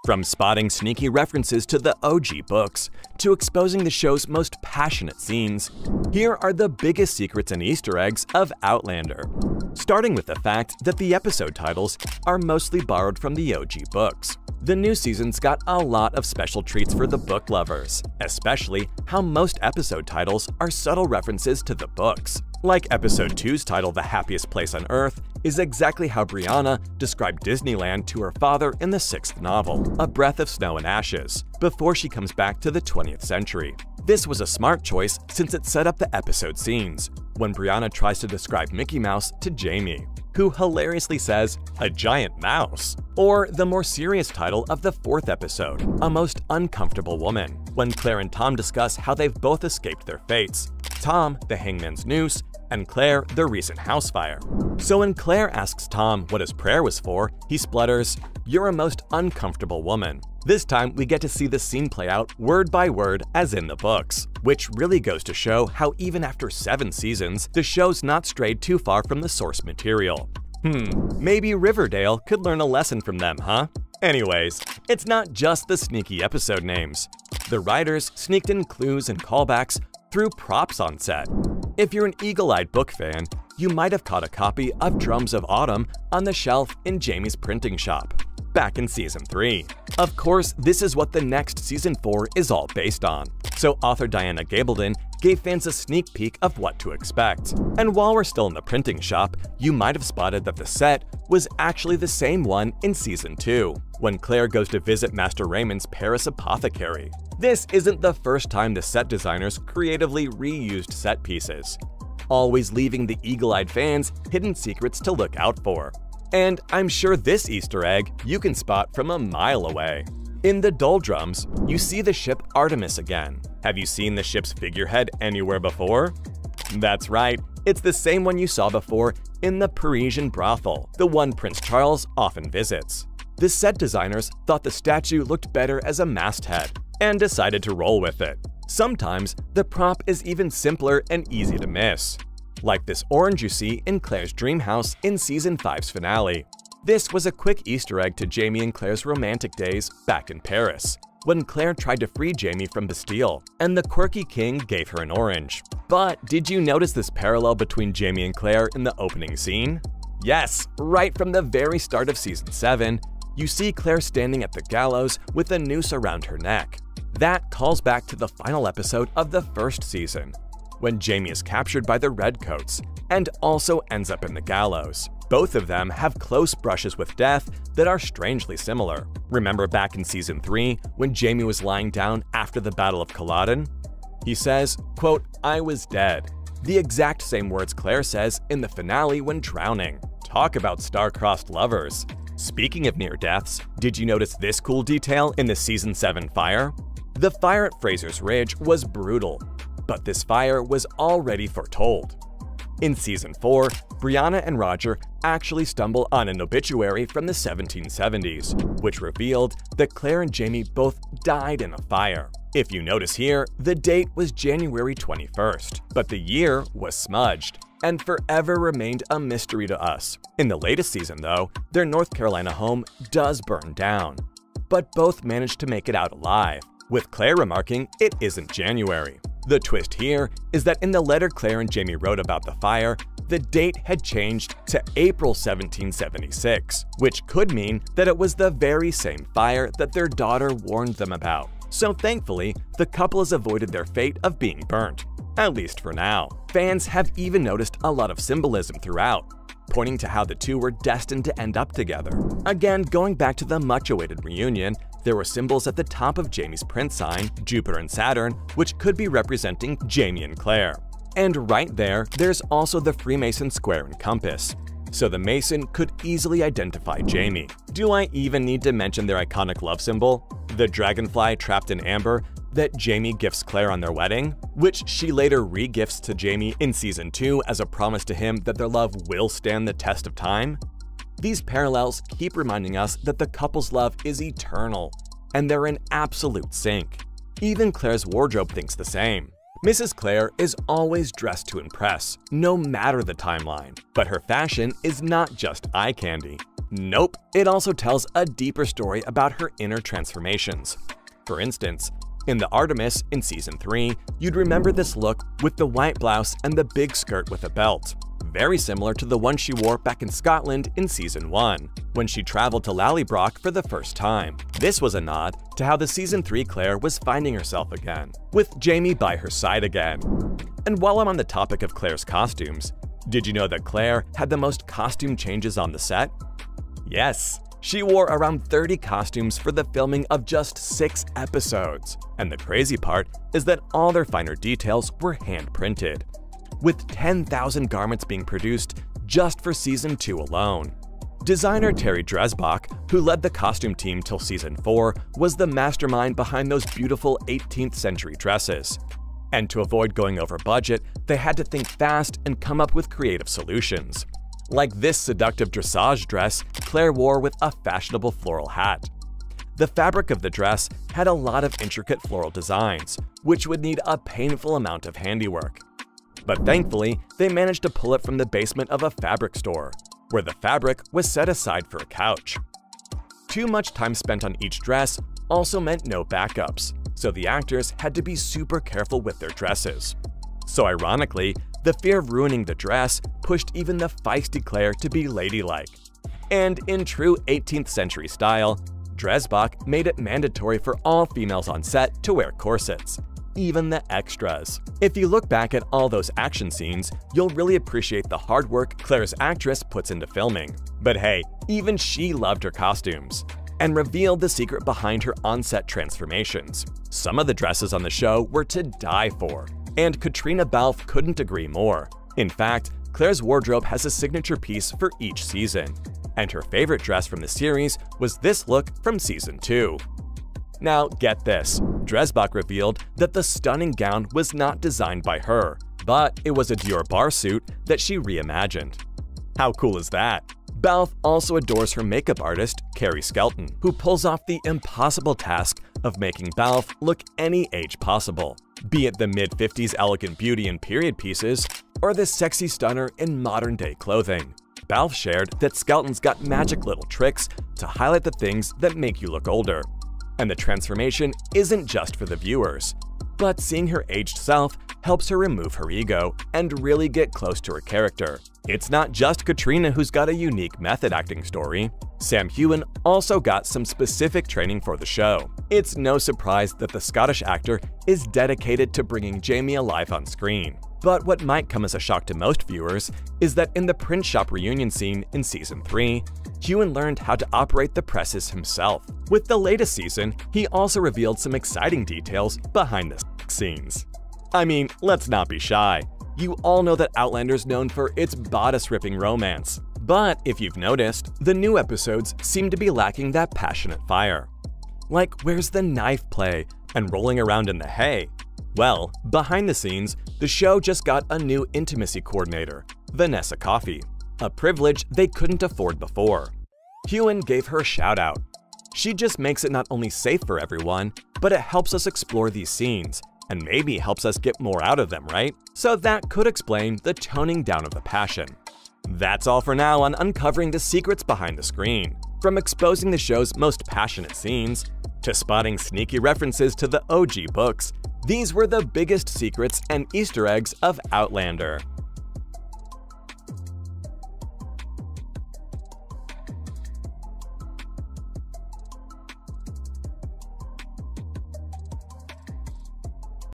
From spotting sneaky references to the OG books, to exposing the show's most passionate scenes, here are the biggest secrets and Easter eggs of Outlander. Starting with the fact that the episode titles are mostly borrowed from the OG books. The new season's got a lot of special treats for the book lovers, especially how most episode titles are subtle references to the books. Like Episode 2's title, The Happiest Place on Earth, is exactly how Brianna described Disneyland to her father in the 6th novel, A Breath of Snow and Ashes, before she comes back to the 20th century. This was a smart choice since it set up the episode scenes, when Brianna tries to describe Mickey Mouse to Jamie, who hilariously says, "a giant mouse," or the more serious title of the 4th episode, A Most Uncomfortable Woman, when Claire and Tom discuss how they've both escaped their fates. Tom, the hangman's noose, and Claire, the recent house fire. So when Claire asks Tom what his prayer was for, he splutters, "You're a most uncomfortable woman." This time, we get to see the scene play out word by word as in the books, which really goes to show how even after 7 seasons, the show's not strayed too far from the source material. Maybe Riverdale could learn a lesson from them, huh? Anyways, it's not just the sneaky episode names. The writers sneaked in clues and callbacks through props on set. If you're an eagle-eyed book fan, you might have caught a copy of Drums of Autumn on the shelf in Jamie's printing shop back in Season 3. Of course, this is what the next Season 4 is all based on, so author Diana Gabaldon gave fans a sneak peek of what to expect. And while we're still in the printing shop, you might have spotted that the set was actually the same one in Season 2, when Claire goes to visit Master Raymond's Paris apothecary. This isn't the first time the set designers creatively reused set pieces, always leaving the eagle-eyed fans hidden secrets to look out for. And I'm sure this Easter egg you can spot from a mile away. In the doldrums, you see the ship Artemis again. Have you seen the ship's figurehead anywhere before? That's right, it's the same one you saw before in the Parisian brothel, the one Prince Charles often visits. The set designers thought the statue looked better as a masthead and decided to roll with it. Sometimes the prop is even simpler and easy to miss, like this orange you see in Claire's dream house in Season 5's finale. This was a quick Easter egg to Jamie and Claire's romantic days back in Paris, when Claire tried to free Jamie from Bastille, and the quirky king gave her an orange. But did you notice this parallel between Jamie and Claire in the opening scene? Yes, right from the very start of Season 7, you see Claire standing at the gallows with a noose around her neck. That calls back to the final episode of the 1st season, when Jamie is captured by the Redcoats and also ends up in the gallows. Both of them have close brushes with death that are strangely similar. Remember back in Season 3 when Jamie was lying down after the Battle of Culloden? He says, quote, "I was dead." The exact same words Claire says in the finale when drowning. Talk about star-crossed lovers. Speaking of near deaths, did you notice this cool detail in the Season 7 fire? The fire at Fraser's Ridge was brutal, but this fire was already foretold. In Season 4, Brianna and Roger actually stumble on an obituary from the 1770s, which revealed that Claire and Jamie both died in a fire. If you notice here, the date was January 21st, but the year was smudged and forever remained a mystery to us. In the latest season, though, their North Carolina home does burn down, but both managed to make it out alive, with Claire remarking it isn't January. The twist here is that in the letter Claire and Jamie wrote about the fire, the date had changed to April 1776, which could mean that it was the very same fire that their daughter warned them about. So thankfully, the couple has avoided their fate of being burnt, at least for now. Fans have even noticed a lot of symbolism throughout, pointing to how the two were destined to end up together. Again, going back to the much-awaited reunion, there were symbols at the top of Jamie's print sign, Jupiter and Saturn, which could be representing Jamie and Claire. And right there, there's also the Freemason square and compass, so the Mason could easily identify Jamie. Do I even need to mention their iconic love symbol, the dragonfly trapped in amber that Jamie gifts Claire on their wedding, which she later re-gifts to Jamie in Season 2 as a promise to him that their love will stand the test of time? These parallels keep reminding us that the couple's love is eternal, and they're in absolute sync. Even Claire's wardrobe thinks the same. Mrs. Claire is always dressed to impress, no matter the timeline. But her fashion is not just eye candy. Nope, it also tells a deeper story about her inner transformations. For instance, in the Artemis in Season 3, you'd remember this look with the white blouse and the big skirt with a belt, very similar to the one she wore back in Scotland in Season 1, when she traveled to Lallybroch for the first time. This was a nod to how the Season 3 Claire was finding herself again, with Jamie by her side again. And while I'm on the topic of Claire's costumes, did you know that Claire had the most costume changes on the set? Yes, she wore around 30 costumes for the filming of just 6 episodes. And the crazy part is that all their finer details were hand-printed, with 10,000 garments being produced just for Season 2 alone. Designer Terry Dresbach, who led the costume team till Season 4, was the mastermind behind those beautiful 18th century dresses. And to avoid going over budget, they had to think fast and come up with creative solutions. Like this seductive dressage dress Claire wore with a fashionable floral hat. The fabric of the dress had a lot of intricate floral designs, which would need a painful amount of handiwork. But thankfully, they managed to pull it from the basement of a fabric store, where the fabric was set aside for a couch. Too much time spent on each dress also meant no backups, so the actors had to be super careful with their dresses. So ironically, the fear of ruining the dress pushed even the feisty Claire to be ladylike. And in true 18th century style, Dresbach made it mandatory for all females on set to wear corsets, even the extras. If you look back at all those action scenes, you'll really appreciate the hard work Claire's actress puts into filming. But hey, even she loved her costumes, and revealed the secret behind her on-set transformations. Some of the dresses on the show were to die for, and Katrina Balfe couldn't agree more. In fact, Claire's wardrobe has a signature piece for each season, and her favorite dress from the series was this look from Season 2. Now get this, Dresbach revealed that the stunning gown was not designed by her, but it was a Dior bar suit that she reimagined. How cool is that? Balfe also adores her makeup artist, Carrie Skelton, who pulls off the impossible task of making Balfe look any age possible, be it the mid-50s elegant beauty in period pieces, or the sexy stunner in modern-day clothing. Balfe shared that Skelton's got magic little tricks to highlight the things that make you look older. And the transformation isn't just for the viewers, but seeing her aged self helps her remove her ego and really get close to her character. It's not just Katrina who's got a unique method acting story. Sam Heughan also got some specific training for the show. It's no surprise that the Scottish actor is dedicated to bringing Jamie alive on screen. But what might come as a shock to most viewers is that in the print shop reunion scene in Season 3, Heughan learned how to operate the presses himself. With the latest season, he also revealed some exciting details behind the scenes. I mean, let's not be shy. You all know that Outlander's known for its bodice-ripping romance. But if you've noticed, the new episodes seem to be lacking that passionate fire. Like, where's the knife play and rolling around in the hay? Well, behind the scenes, the show just got a new intimacy coordinator, Vanessa Coffey, a privilege they couldn't afford before. Heughan gave her a shout out. She just makes it not only safe for everyone, but it helps us explore these scenes, and maybe helps us get more out of them, right? So that could explain the toning down of the passion. That's all for now on uncovering the secrets behind the screen. From exposing the show's most passionate scenes, to spotting sneaky references to the OG books, these were the biggest secrets and Easter eggs of Outlander.